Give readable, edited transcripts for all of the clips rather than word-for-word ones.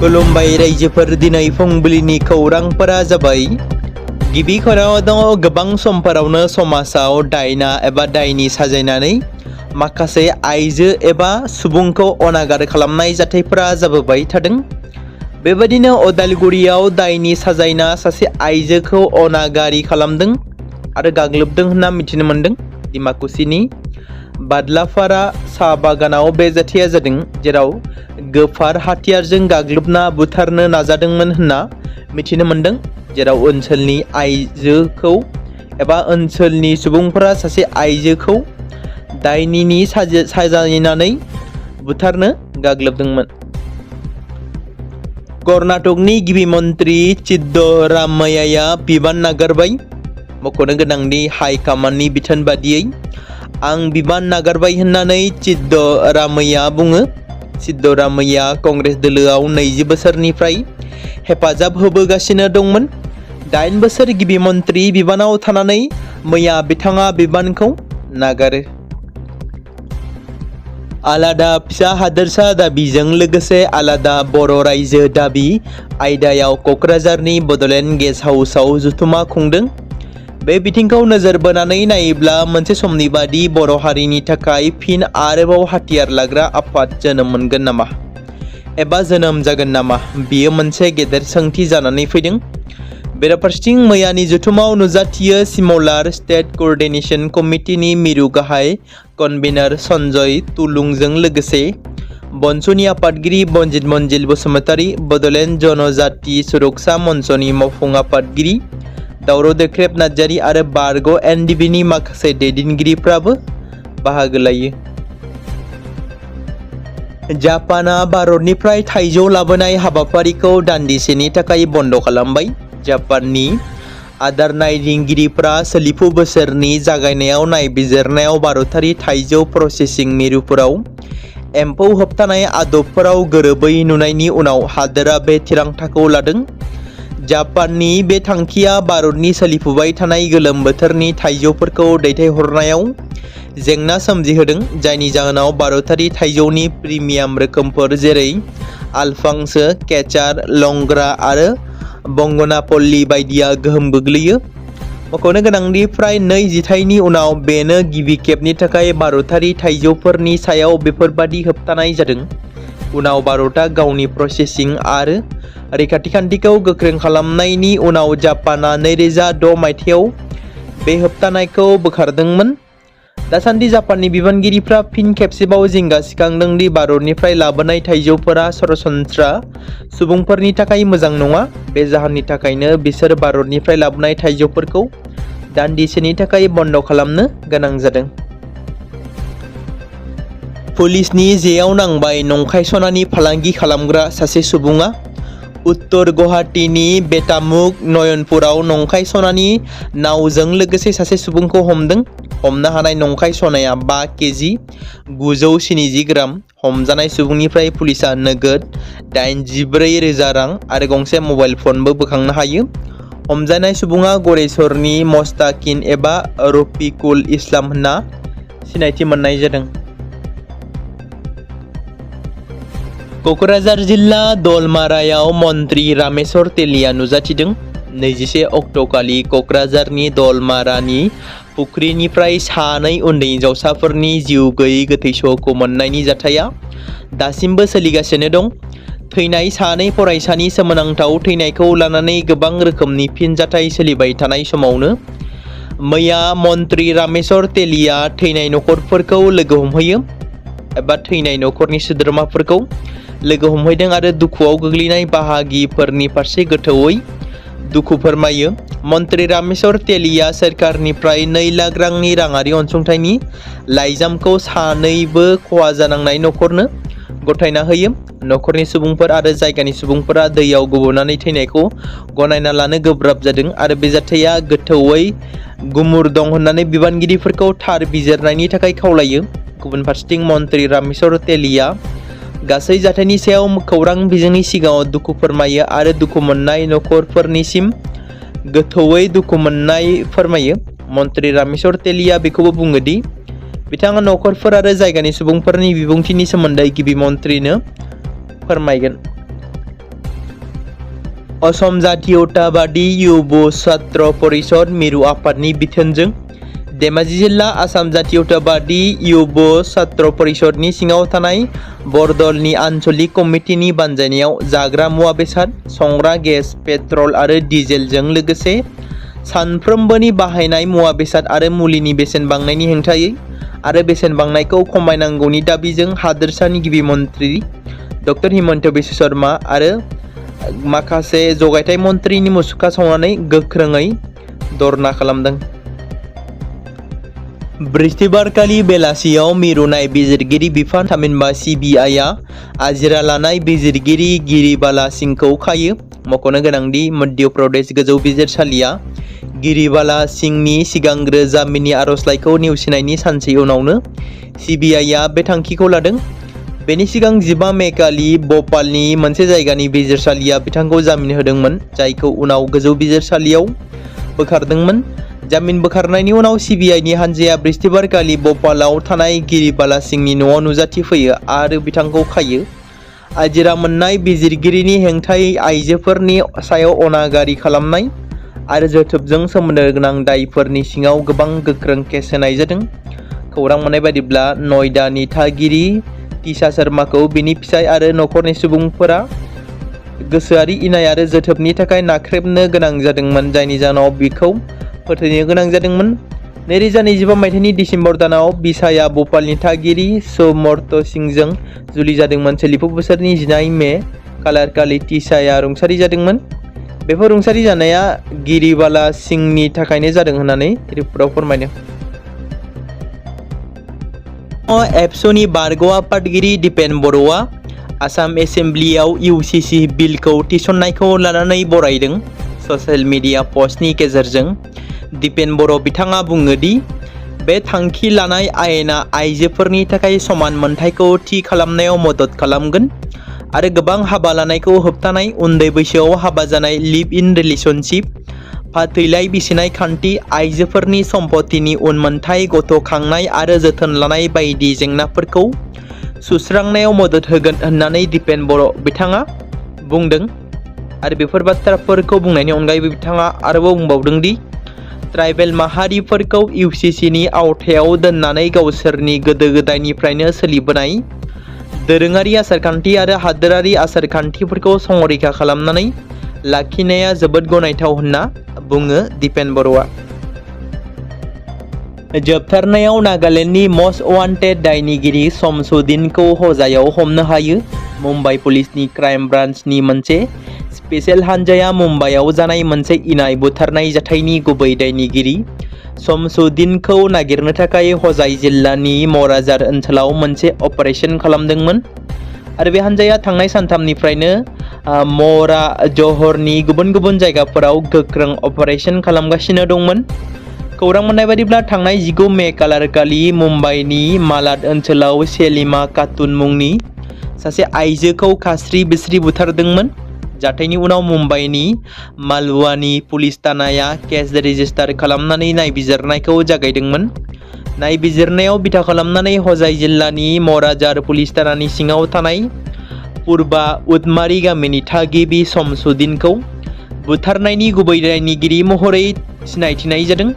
खुलुमबाय रायजोफोर दिनै फुंबिलिनि खौरांफोरा जाबाय। गिबि खौराङाव दङ गोबां समफोरावनो समाजाव दायना एबा दायनि साजायनानै माखासे आइजो एबा सुबुंखौ अनागार खालामनाय जाथायफोरा जाबोबाय थादों। बेबायदिनो अदालगुरियाव दायनि साजायना सासे आइजोखौ अनागारि खालामदों आरो गाग्लोबदों होनना मिथिनो मोन्दों। डिमाकुसिनि बादलाफारा साहा बागानाव बे जाथाया जादों, जेराव गोफार हाथियारजों गाग्लोबना बुथारनो नाजादोंमोन होनना मिथिनो मोन्दों। जेराव ओनसोलनि आइजोखौ एबा ओनसोलनि सुबुंफोरा सासे आइजोखौ दायनिनि साजायनानै बुथारनो गाग्लोबदोंमोन। कर्नाटकनि गिबि मन्त्रि सिद्धरामैयाया बिबान नागारबाय। मख'नो गोनांदि हाइकमान्डनि बिथोन बादियै आं बिबान नागारबाय होननानै सिद्धरामैया बुङो। सिद्धरामैया कंग्रेस दोलोआव 20 बोसोरनिफ्राय हेफाजाब होबोगासिनो दंमोन। 8 बोसोर गिबि मन्त्रि बिबानाव थानानै मैया बिथाङा बिबानखौ नागारो। आलादा फिसा हादोरसा दाबिजों लोगोसे आलादा बर' रायजो दाबि आयदायाव क'क्राझारनि बड'लेण्ड गेस्ट हाउसआव जथुमा खुंदों। बे बिथिंखौ नोजोर बोनानै नायोब्ला मोनसे समनि बादि बर' हारिनि थाखाय फिन आरोबाव हाथियार लाग्रा आफाद जोनोम मोनगोन नामा एबा जोनोम जागोन नामा, बियो मोनसे गेदेर सोंथि जानानै फैदों। बेराफारसेथिं मैयानि जथुमाव नुजाथियो सिमलार स्टेट क'अर्डिनेशन कमिटिनि मिरु गाहाय कनभेनार सन्जय तुलुंजों लोगोसे बनसुनि आफादगिरि बनजित मन्जिल बसुमतारी, बड'लेण्ड जनजाति सुरक्षा मन्चनि मावफुं आफादगिरि दावराव देख्रेब नार्जारी आरो बारग' एनडिबिनि माखासे दैदेनगिरिफ्राबो बाहागो लायो। जापानआ भारतनिफ्राय थाइजौ लाबोनाय हाबाफारिखौ दान्दिसेनि थाखाय बन्द' खालामबाय। जापाननि आदार नायदिंगिरिफ्रा सोलिफु बोसोरनि जागायनायाव नायबिजिरनायाव भारतारि थाइजौ प्रसेसिं मिरुफोराव एम्फौ होबथानाय आदबफोराव गोरोबै नुनायनि उनाव हादोरा बे थिरांथाखौ लादों। जापाननि बे थांखिया भारतनि सोलिफुबाय थानाय गोलोम बोथोरनि थाइजौफोरखौ दैथायहरनायाव जेंना सोमजिहोदों, जायनि जाहोनाव भारतारि थाइजौनि प्रिमियाम रोखोमफोर जेरै आलफांसो, केचार, लंग्रा आरो बंगनापल्ली बायदिया गोहोम गोग्लैयो। मख'नो गोनांदि फ्राय 2 जिथाइनि उनाव बेनो गिबि खेबनि थाखाय भारतारि थाइजौफोरनि सायाव बेफोरबादि होबथानाय जादों। उनाव भारतआ गावनि प्रसेसिं आरो रैखाथि खान्थिखौ गोख्रों खालामनायनि उनाव जापानआ 2006 मायथाइयाव बे होबथानायखौ बोखारदोंमोन। दासान्दि जापाननि बिबानगिरिफ्रा फिन खेबसेबाव जिंगा सिखांदों दि भारतनिफ्राय लाबोनाय थाइजौफोरा सरासनस्रा सुबुंफोरनि थाखाय मोजां नङा। बे जाहोननि थाखायनो बिसोर भारतनिफ्राय लाबोनाय थाइजौफोरखौ दान्दिसेनि थाखाय बन्द' खालामनो गोनां जादों। पुलिसनि जेयाव नांबाय नंखाय सनानि फालांगि खालामग्रा सासे सुबुङा। उत्तर गुवाहाटीनि बेतामुग नयनपुराव नंखाय सनानि नावजों लोगोसे सासे सुबुंखौ हमदों। हमनो हानाय नंखाय सनाया 5 केजि 970 ग्राम। हमजानाय सुबुंनिफ्राय पुलिसा नोगोद 84,000 रां आरो गंसे मबाइल फनबो बोखांनो हायो। हमजानाय सुबुङा गरेस्वरनि मस्ताकिन एबा रफिकुल इस्लाम होनना सिनायथि मोननाय जादों। क'क्राझार जिल्ला दलमारायाव मन्त्रि रामेश्वर तेलिया नुजाथिदों। 21 अक्ट'खालि क'क्राझारनि दलमारानि फुख्रिनिफ्राय 2 उन्दै हिनजावसाफोरनि जिउ गैयै गोथै सह'खौ मोननायनि जाथाया दासिमबो सोलिगासिनो दं। थैनाय 2 फरायसानि सोमोनांथाव थैनायखौ लानानै गोबां रोखोमनि फिनजाथाय सोलिबाय थानाय समावनो मैया मन्त्रि रामेश्वर तेलिया थैनाय नखरफोरखौ लोगो हमहैयो एबा थैनाय नखरनि सोद्रोमाफोरखौ लोगो हमहैदों आरो दुखुआव गोग्लैनाय बाहागिफोरनि फारसे गोथौयै दुखु फोरमायो। मन्त्रि रामेश्वर तेलिया सोरखारनिफ्राय 2 लाख रांनि राङारि अनसुंथाइनि लाइजामखौ 2बो खहा जानांनाय नखरनो गथायना होयो। नखरनि सुबुंफोर आरो जायगानि सुबुंफोरा दैयाव गब'नानै थैनायखौ गनायना लानो गोब्राब जादों आरो बे जाथाया गोथौयै गुमुर दं होननानै बिबानगिरिफोरखौ थार बिजिरनायनि थाखाय खावलायो। गुबुन फारसेथिं मन्त्रि रामेश्वर तेलिया गासै जाथायनि सायाव खौरां बिजोंनि सिगाङाव दुखु फोरमायो आरो दुखु मोननाय नखरफोरनिसिम गोथौयै दुखु मोननाय फोरमायो। मन्त्रि रामेश्वर तेलिया बेखौबो बुङो दि बिथाङा नखरफोर आरो जायगानि सुबुंफोरनि बिबुंथिनि सोमोन्दै गिबि मन्त्रिनो फोरमायगोन। असम जातीयतावादी युब छात्र परिषद मिरु आफादनि बिथोनजों धेमाजि जिल्ला आसाम जातीयतावादी युब छात्र परिषदनि सिङाव थानाय बरदलनि आन्चलिक कमिटिनि बानजायनायाव जाग्रा मुवा बेसाद, संग्रा गेस, पेट्रल आरो डिजेलजों लोगोसे सानफ्रोमबोनि बाहायनाय मुवा बेसाद आरो मुलिनि बेसेन बांनायनि हेंथायै आरो बेसेन बांनायखौ खमायनांगौनि दाबिजों हादोरसानि गिबि मन्थ्रि डक्टर हिमन्त बिश्व शर्मा आरो माखासे जगायथाय मन्थ्रिनि मुसुखा सावनानै गोख्रोङै धरना खालामदों। बृहस्पतिबारखालि बेलासियाव मिरु नायबिजिरगिरि बिफान थामहिनबा CBIआ आजिरा लानाय बिजिरगिरि गिरिबाला सिंहखौ खायो। मख'नो गोनांदि मध्य प्रदेश गोजौ बिजिरसालिया गिरिबाला सिंहनि सिगांग्रो जामिननि आर'जलाइखौ नेवसिनायनि सानसे उनावनो CBIआ बे थांखिखौ लादों। बेनि सिगां 15 मे खालि भोपालनि मोनसे जायगानि बिजिरसालिया बिथांखौ जामिन होदोंमोन, जायखौ उनाव गोजौ बिजिरसालियाव बोखारदोंमोन। जामिन बोखारनायनि उनाव CBIनि हानजाया बृहस्पतिबारखालि भोपालाव थानाय गिरिबाला सिंहनि न'आव नुजाथिफैयो आरो बिथांखौ खायो। आजिरा मोननाय बिजिरगिरिनि हेंथायै आइजोफोरनि सायाव अनागारि खालामनाय आरो जोथोबजों सोमोन्दो गोनां दायफोरनि सिङाव गोबां गोख्रों केस होनाय जादों। खौरां मोननाय बायदिब्ला नयडानि थागिरि तिशा शर्माखौ बिनि फिसाय आरो नखरनि सुबुंफोरा गोसोआरि इनाय आरो जोथोबनि थाखाय नाख्रेबनो गोनां जादोंमोन, जायनि जाहोनाव बिखौ फोथैनो गोनां जादोंमोन। 2025 मायथाइनि दिसेम्बर दानाव बिसाया भोपालनि थागिरि समर्थ सिंहजों जुलि जादोंमोन। सोलिफु बोसोरनि 19 मे खालारखालि तिशाया रुंसारि जादोंमोन। बेफोर रुंसारि जानाया गिरिबाला सिंहनि थाखायनो जादों होननानै रिपर्टआव फोरमायदों। एबसुनि बारग' आफादगिरि दिपेन बर'आ आसाम एसेम्ब्लियाव UCC बिलखौ थिसननायखौ लानानै बरायदों। ससियेल मिडिया पस्टनि गेजेरजों दिपेन बर' बिथाङा बुङो दि बे थांखि लानाय आयेना आइजोफोरनि थाखाय समान मोनथायखौ थि खालामनायाव मदद खालामगोन आरो गोबां हाबा लानायखौ होबथानाय, उन्दै बैसोआव हाबा जानाय, लिभ इन रिलेशनशिप, फाथैलाइ बिसिनाय खान्थि, आइजोफोरनि सम्पथिनि उनमोनथाय, गथ' खांनाय आरो जोथोन लानाय बायदि जेंनाफोरखौ सुस्रांनायाव मदद होगोन होननानै दिपेन बर' बिथाङा बुंदों। आरो बेफोर बाथ्राफोरखौ बुंनायनि अनगायैबो बिथाङा आरोबाव बुंबावदों दि ट्राइबेल माहारिफोरखौ UCCनि आवथायाव दोननानै गावसोरनि गोदो गोदायनिफ्रायनो सोलिबोनाय दोरोङारि आसारखान्थि आरो हादोरारि आसारखान्थिफोरखौ संरैखा खालामनानै लाखिनाया जोबोद गनायथाव होनना बुङो दिपेन बर'आ। जोबथारनायाव नागालेन्डनि मस्ट वान्टेड दायनिगिरि शमसुद्दीनखौ हजायाव हमनो हायो। मुम्बाइ पुलिसनि क्राइम ब्रान्चनि मोनसे स्पेशेल हानजाया मुम्बाइआव जानाय मोनसे इनाय बुथारनाय जाथायनि गुबै दायनिगिरि शमसुद्दीनखौ नागिरनो थाखाय हजाय जिल्लानि मराजार ओनसोलाव मोनसे अपारेशन खालामदोंमोन आरो बे हानजाया थांनाय सानथामनिफ्रायनो मरा जहरनि गुबुन गुबुन जायगाफोराव गोख्रों अपारेशन खालामगासिनो दंमोन। खौरां मोननाय बायदिब्ला थांनाय 19 मे खालारखालि मुम्बाइनि मालाड ओनसोलाव सेलिमा खातुन मुंनि सासे आइजोखौ खास्रि बिस्रि बुथारदोंमोन। जाथायनि उनाव मुम्बाइनि मालवानी पुलिस थानाया केस रेजिस्टार खालामनानै नायबिजिरनायखौ जागायदोंमोन। नायबिजिरनायाव बिथा खालामनानै हजाय जिल्लानि मराजार पुलिस थानानि सिङाव थानाय पुर्बा उदमारी गामिनि थागिबि शमसुद्दीनखौ बुथारनायनि गुबै दायनिगिरि महरै सिनायथिनाय जादों।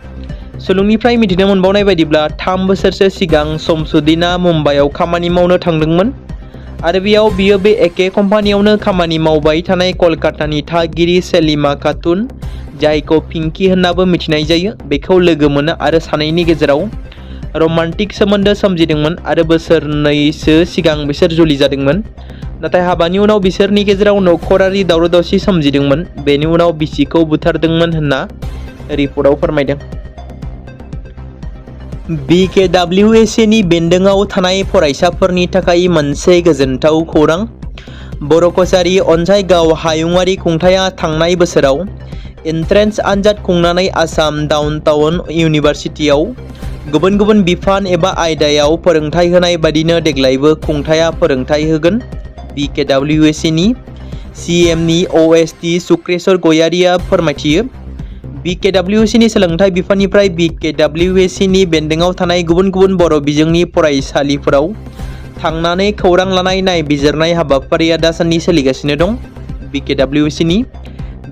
सुलुंनिफ्राय मिथिनो मोनबावनाय बायदिब्ला 3 बोसोरसो सिगां शमसुद्दीनआ मुम्बाइआव खामानि मावनो थांदोंमोन आरो बेयाव बियो बे एखे कम्पानियावनो खामानि मावबाय थानाय कलकातानि थागिरि सेलिमा खातुन, जायखौ पिंकी होननाबो मिथिनाय जायो, बेखौ लोगो मोनो आरो सानैनि गेजेराव रमान्टिक सोमोन्दो सोमजिदोंमोन आरो बोसोरनैसो सिगां बिसोर जुलि जादोंमोन। नाथाय हाबानि उनाव बिसोरनि गेजेराव नखरारि दावराव-दावसि सोमजिदोंमोन। बेनि उनाव बिसिखौ बुथारदोंमोन होनना रिपर्टआव फोरमायदों। BKWSAनि बेन्दोंआव थानाय फरायसाफोरनि थाखाय मोनसे गोजोनथाव खौरां। बर' कछारी अनसाइगाव हायुङारि खुंथाया थांनाय बोसोराव एन्ट्रेन्स आनजाद खुंनानै आसाम डाउनटाउन इउनिभारसिटियाव गुबुन गुबुन बिफान एबा आयदायाव फोरोंथाय होनाय बादिनो देग्लायबो खुंथाया फोरोंथाय होगोन। BKWSAनि CMनि OST सुक्रेश्वर गयारिया फोरमायथियो। BKWSAनि सोलोंथाइ बिफाननिफ्राय BKWSAनि बेन्दोंआव थानाय गुबुन गुबुन बर' बिजोंनि फरायसालिफोराव थांनानै खौरां लानाय नायबिजिरनाय हाबाफारिया दासान्दि सोलिगासिनो दं। BKWSAनि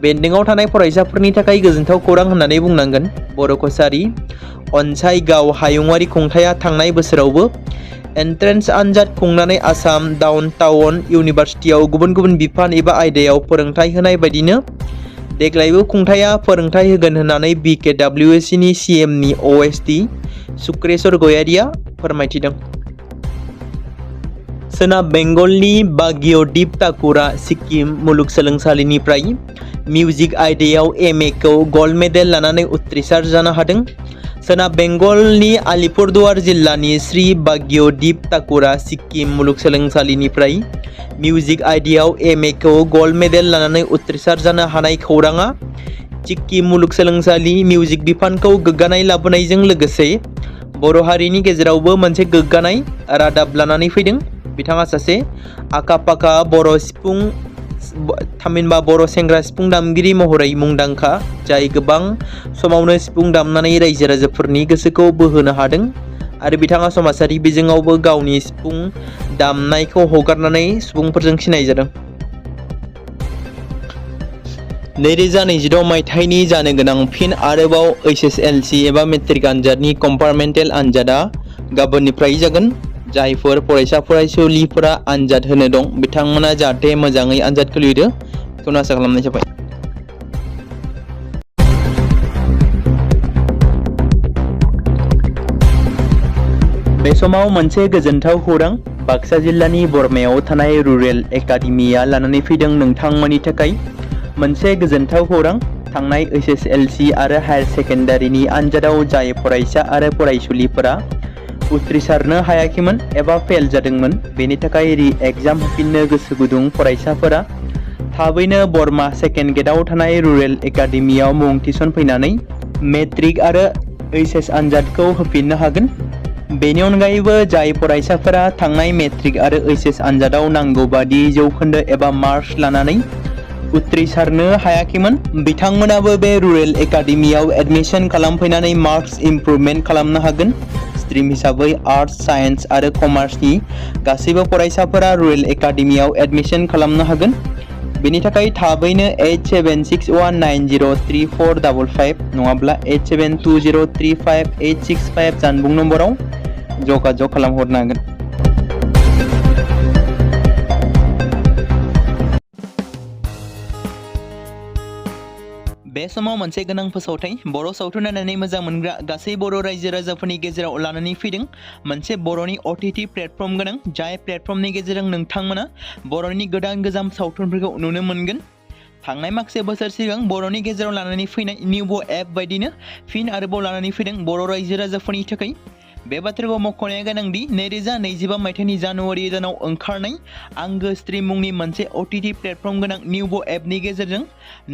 बेन्दोंआव थानाय फरायसाफोरनि थाखाय गोजोनथाव खौरां होननानै बुंनांगोन। बर' कसारी अनसाइगाव हायुङारि खुंथाया थांनाय बोसोरावबो एन्ट्रेन्स आनजाद खुंनानै आसाम डाउन टाउन इउनिभार्सिटियाव गुबुन गुबुन बिफान एबा आयदायाव फोरोंथाय होनाय बायदिनो देग्लायबो खुंथाया फोरोंथाय होगोन होननानै BKWSC नि CM नि OSD सुक्रेश्वर गयारिया फोरमायथिदों। सोनाब बेंगलनि बाग्यदीप ठाकुरा सिक्किम मुलुगसोलोंसालिनिफ्राय मिउजिक आयदायाव MA खौ गल्ड मेडेल लानानै उथ्रिसार जानो हादों। सोनाब बेंगलनि आलिपुरदुवार जिल्लानि श्री बाग्यदीप ठाकुरा सिक्किम मुलुगसोलोंसालिनिफ्राय मिउजिक आयदायाव MA खौ गल्ड मेडेल लानानै उथ्रिसार जानो हानाय खौराङा सिक्किम मुलुगसोलोंसालि मिउजिक बिफानखौ गोग्गानाय लाबोनायजों लोगोसे बर' हारिनि गेजेरावबो मोनसे गोग्गानाय रादाब लानानै फैदों। बिथाङा सासे आखा-फाखा बर' सिफुं थामहिनबा बर' सेंग्रा सिफुं दामगिरि महरै मुंदांखा, जाय गोबां समावनो सिफुं दामनानै रायजो राजाफोरनि गोसोखौ बोहोनो हादों आरो बिथाङा समाजारि बिजोङावबो गावनि सिफुं दामनायखौ हगारनानै सुबुंफोरजों सिनायजादों। 2022 मायथाइनि जानो गोनां फिन आरोबाव HSLC एबा मेट्रिक आनजादनि कम्पार्टमेन्टेल आनजादा गाबोननिफ्राय जागोन। जायफोर फरायसा फरायसुलिफोरा आनजाद होनो दं बिथांमोना जाहाथे मोजाङै आनजादखौ लिरो बेखौनो आसा खालामनाय जाबाय। बे समाव मोनसे गोजोनथाव खौरां बाक्सा जिल्लानि बरमायाव थानाय रुरेल एकाडेमिया लानानै फैदों नोंथांमोननि थाखाय मोनसे गोजोनथाव खौरां। थांनाय HSLC आरो हायार सेकेन्डारिनि आनजादाव जाय फरायसा आरो फरायसुलिफोरा उथ्रिसारनो हायाखैमोन एबा फेल जादोंमोन बेनि थाखाय रि एग्जाम होफिननो गोसो गुदुं फरायसाफोरा थाबैनो बरमा सेकेन्ड गेटआव थानाय रुरेल एकाडेमियाव मुं थिसनफैनानै मेट्रिक आरो HS आनजादखौ होफिननो हागोन। बेनि अनगायैबो जाय फरायसाफोरा थांनाय मेट्रिक आरो HS आनजादाव नांगौ बादि जौखोन्दो एबा मार्क्स लानानै उथ्रिसारनो हायाखैमोन बिथांमोनाबो बे रुरेल एकाडेमियाव एडमिशन खालामफैनानै मार्क्स इमप्रुभमेन्ट खालामनो हागोन। स्ट्रिम हिसाबै आर्ट्स, साइन्स आरो कमार्सनि गासैबो फरायसाफोरा रुरेल एकाडेमियाव एडमिशन खालामनो हागोन। बेनि थाखाय थाबैनो 8761903455 नङाब्ला 87203585 जानबुं नम्बराव जगाजग खालामहरनो हागोन। बे समाव मोनसे गोनां फोसावथाय बर' सावथुन नायनानै मोजां मोनग्रा गासै बर' रायजो राजाफोरनि गेजेराव लानानै फैदों मोनसे बर'नि OTT प्लेटफर्म गोनां, जाय प्लेटफर्मनि गेजेरजों नोंथांमोना बर'नि गोदान सावथुनफोरखौ नुनो मोनगोन। थांनाय माखासे बोसोर सिगां बर'नि गेजेराव लानानै फैनाय निउबो एप बायदिनो फिन आरोबाव लानानै फैदों बर' रायजो राजाफोरनि थाखाय। बे बाथ्राखौ मख'नाया गोनांदि 2025 मायथाइनि जानुवारि दानाव ओंखारनाय आंगो स्ट्रिम मुंनि मोनसे OTT प्लेटफर्म गोनां निउबो एपनि गेजेरजों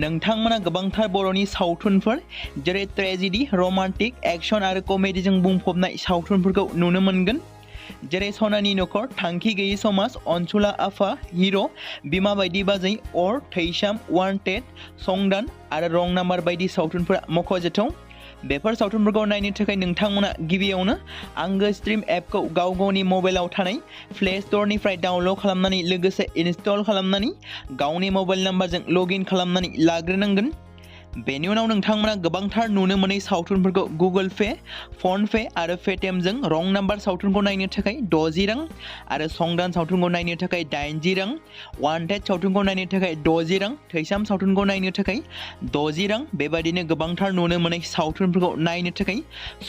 नोंथांमोना गोबांथार बर'नि सावथुनफोर जेरै ट्रेजेडि, रमान्टिक, एक्शन आरो कमेडिजों बुंफबनाय सावथुनफोरखौ नुनो मोनगोन। जेरै सनानि नखर, थांखि गैयै समाज, अनसुला आफा, हिर', बिमा बायदि बाजै, अर, थैसाम, वान्टेड, संदान आरो रं नाम्बार बायदि सावथुनफोरा मख'जाथाव। बेफोर सावथुनफोरखौ नायनो थाखाय नोंथांमोना गिबियावनो आंगो स्ट्रिम एपखौ गावनि मबाइलाव थानाय प्ले स्ट'रनिफ्राय डाउनल'ड खालामनानै लोगोसे इनस्टल खालामनानै गावनि मबाइल नाम्बारजों लगइन खालामनानै लाग्रोनांगोन। बेनि उनाव नोंथांमोना गोबांथार नुनो मोनै सावथुनफोरखौ गुगोल पे, फन पे आरो पेटिएमजों रं नाम्बार सावथुनखौ नायनो थाखाय 60 रां आरो संदान सावथुनखौ नायनो थाखाय 80 रां, वान्टेड सावथुनखौ नायनो थाखाय 60 रां, थैसाम सावथुनखौ नायनो थाखाय 60 रां बेबायदिनो गोबांथार नुनो मोनै सावथुनफोरखौ नायनो थाखाय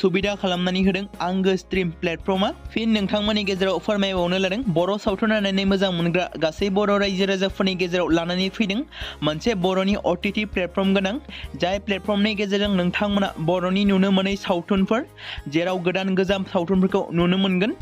सुबिदा खालामनानै होदों आंगो स्ट्रिम प्लेटफर्मा। फिन नोंथांमोननि गेजेराव फोरमायबावनो लादों बर' सावथुन नायनानै मोजां मोनग्रा गासै बर' रायजो राजाफोरनि गेजेराव लानानै फैदों मोनसे बर'नि OTT प्लेटफर्म गोनां, जाय प्लेटफर्मनि गेजेरजों नोंथांमोना बर'नि नुनो मोनै सावथुनफोर जेराव गोजाम सावथुनफोरखौ नुनो मोनगोन।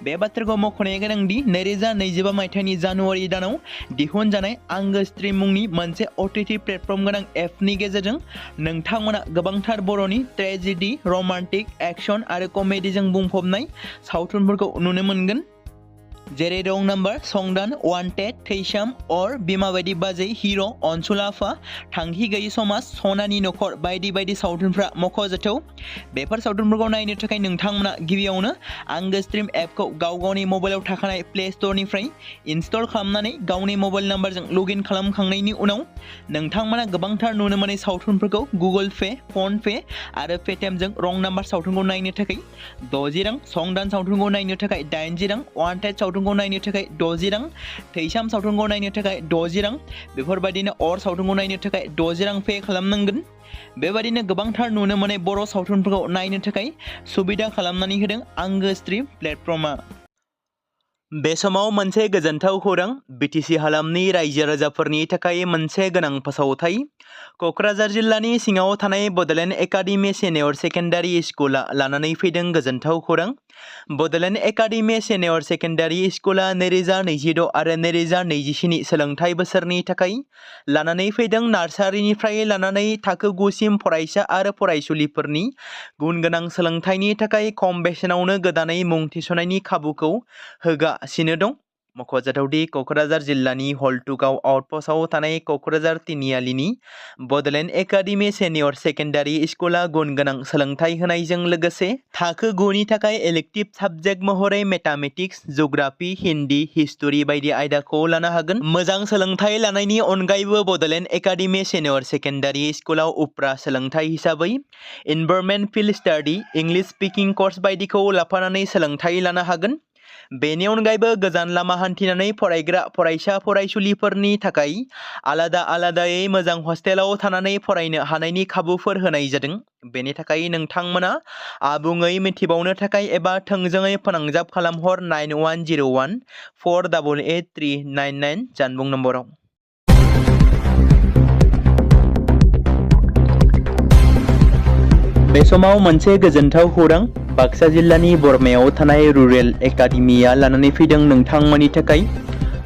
बे बाथ्राखौ मख'नाया गोनांदि 2025 मायथाइनि जानुवारि दानाव दिहुनजानाय आंगो स्ट्रिम मुंनि मोनसे OTT प्लेटफर्म गोनां एपनि गेजेरजों नोंथांमोना गोबांथार बर'नि ट्रेजेडि, रमान्टिक, एक्शन आरो कमेडिजों बुंफबनाय सावथुनफोरखौ नुनो मोनगोन। जेरै रं नाम्बार, संदान, वान्टेड, थैसाम, अर, बिमा बायदि बाजै, हिर', अनसुलाफा, थांखि गैयि समाज, सनानि नखर बायदि बायदि सावथुनफ्रा मख'जाथाव। बेफोर सावथुनफोरखौ नायनो थाखाय नोंथांमोना गिबियावनो आंगो स्ट्रिम एपखौ गावनि मबाइलाव थाखानाय प्ले स्ट'रनिफ्राय इनस्टल खालामनानै गावनि मबाइल नाम्बारजों लगइन खालामखांनायनि उनाव नोंथांमोना गोबांथार नुनो मोनै सावथुनफोरखौ गुगोल पे, फन पे आरो पेटिएमजों रं नाम्बार सावथुनखौ नायनो थाखाय 60 रां, संदान सावथुनखौ नायनो थाखाय 80 रां, वान्टेड सावथुनखौ नायनो थाखाय 60 रां, थैसाम सावथुनखौ नायनो थाखाय 60 रां, बेफोरबायदिनो अर सावथुनखौ नायनो थाखाय 60 रां पे खालामनांगोन। बेबायदिनो गोबांथार नुनो मोननाय बर' सावथुनफोरखौ नायनो थाखाय सुबिदा खालामनानै होदों आंगो स्ट्रिम प्लेटफर्मआ। बे समाव मोनसे गोजोनथाव खौरां, बिटिसि हालामनि रायजो राजाफोरनि थाखाय मोनसे गोनां फोसावथाय। क'क्राझार जिल्लानि सिङाव थानाय बड'लेण्ड एकाडेमि सिनियर सेकेन्डारि स्कुला लानानै फैदों गोजोनथाव खौरां। बड'लेण्ड एकाडेमि सिनियर सेकेन्डारि स्कुला 2026 आरो 2027 सोलोंथाइ बोसोरनि थाखाय लानानै फैदों नार्सारिनिफ्राय लानानै थाखो 9 सिम फरायसा आरो फरायसुलिफोरनि गुन गोनां सोलोंथाइनि थाखाय खम बेसेनावनो गोदानै मुं थिसननायनि खाबुखौ होगासिनो दं। मख'जाथावदि क'क्राझार जिल्लानि हल्टुगाव आउटपस्टआव थानाय क'क्राझार तिनिआलिनि बड'लेण्ड एकाडेमि सिनियर सेकेन्डारि स्कुला गुन गोनां सोलोंथाइ होनायजों लोगोसे थाखो 9 नि थाखाय इलेक्टिभ साबजेक्ट महरै मेथामेटिक्स, जिअ'ग्राफि, हिन्दी, हिस्टरि बायदि आयदाखौ लानो हागोन। मोजां सोलोंथाइ लानायनि अनगायैबो बड'लेण्ड एकाडेमि सिनियर सेकेन्डारि स्कुलाव उफ्रा सोलोंथाइ हिसाबै environment field study, English speaking course बायदिखौ लाफानानै सोलोंथाइ लानो हागोन। बेनि अनगायैबो गोजान लामा हान्थिनानै फरायग्रा फरायसा फरायसुलिफोरनि थाखाय आलादा आलादायै मोजां हस्टेलाव थानानै फरायनो हानायनि खाबुफोर होनाय जादों। बेनि थाखाय नोंथांमोना आबुङै मिथिबावनो थाखाय एबा थोंजोङै फोनांजाब खालामहर 9101 488 399 जानबुं नम्बराव। बे समाव मोनसे गोजोनथाव खौरां, बाक्सा जिल्लानि बरमायाव थानाय रुरेल एकाडेमिया लानानै फैदों नोंथांमोननि थाखाय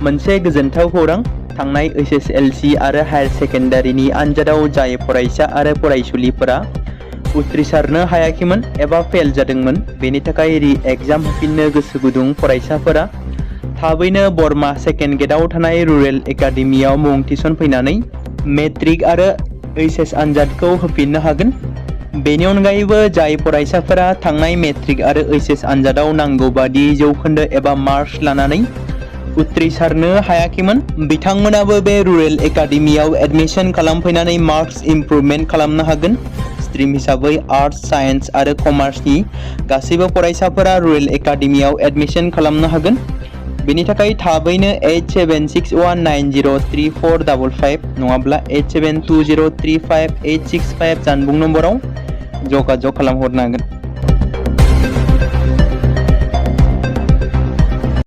मोनसे गोजोनथाव खौरां। थांनाय एसएसएलसि आरो हायार सेकेन्डारिनि आनजादाव जाय फरायसा आरो फरायसुलिफोरा उथ्रिसारनो हायाखैमोन एबा फेल जादोंमोन, बेनि थाखाय रि एग्जाम होफिननो गोसो गुदुं फरायसाफोरा थाबैनो बरमा सेकेन्ड गेटआव थानाय रुरेल एकाडेमियाव मुं थिसनफैनानै मेट्रिक आरो एइचएस आनजादखौ होफिननो हागोन। बेनि अनगायैबो जाय फरायसाफोरा थांनाय मेट्रिक आरो एइचएस आनजादाव नांगौ बादि जौखोन्दो एबा मार्क्स लानानै उथ्रिसारनो हायाखैमोन, बिथांमोनाबो बे रुरेल एकाडेमियाव एडमिशन खालामफैनानै मार्क्स इमप्रुभमेन्ट खालामनो हागोन। स्ट्रिम हिसाबै आर्टस, साइन्स आरो कमार्सनि गासैबो फरायसाफोरा रुरेल एकाडेमियाव एडमिशन खालामनो हागोन। बेनि थाखाय थाबैनो 8761903455 नङाब्ला 8720358865 जानबुं नम्बराव जगाजग खालामहरनो हागोन।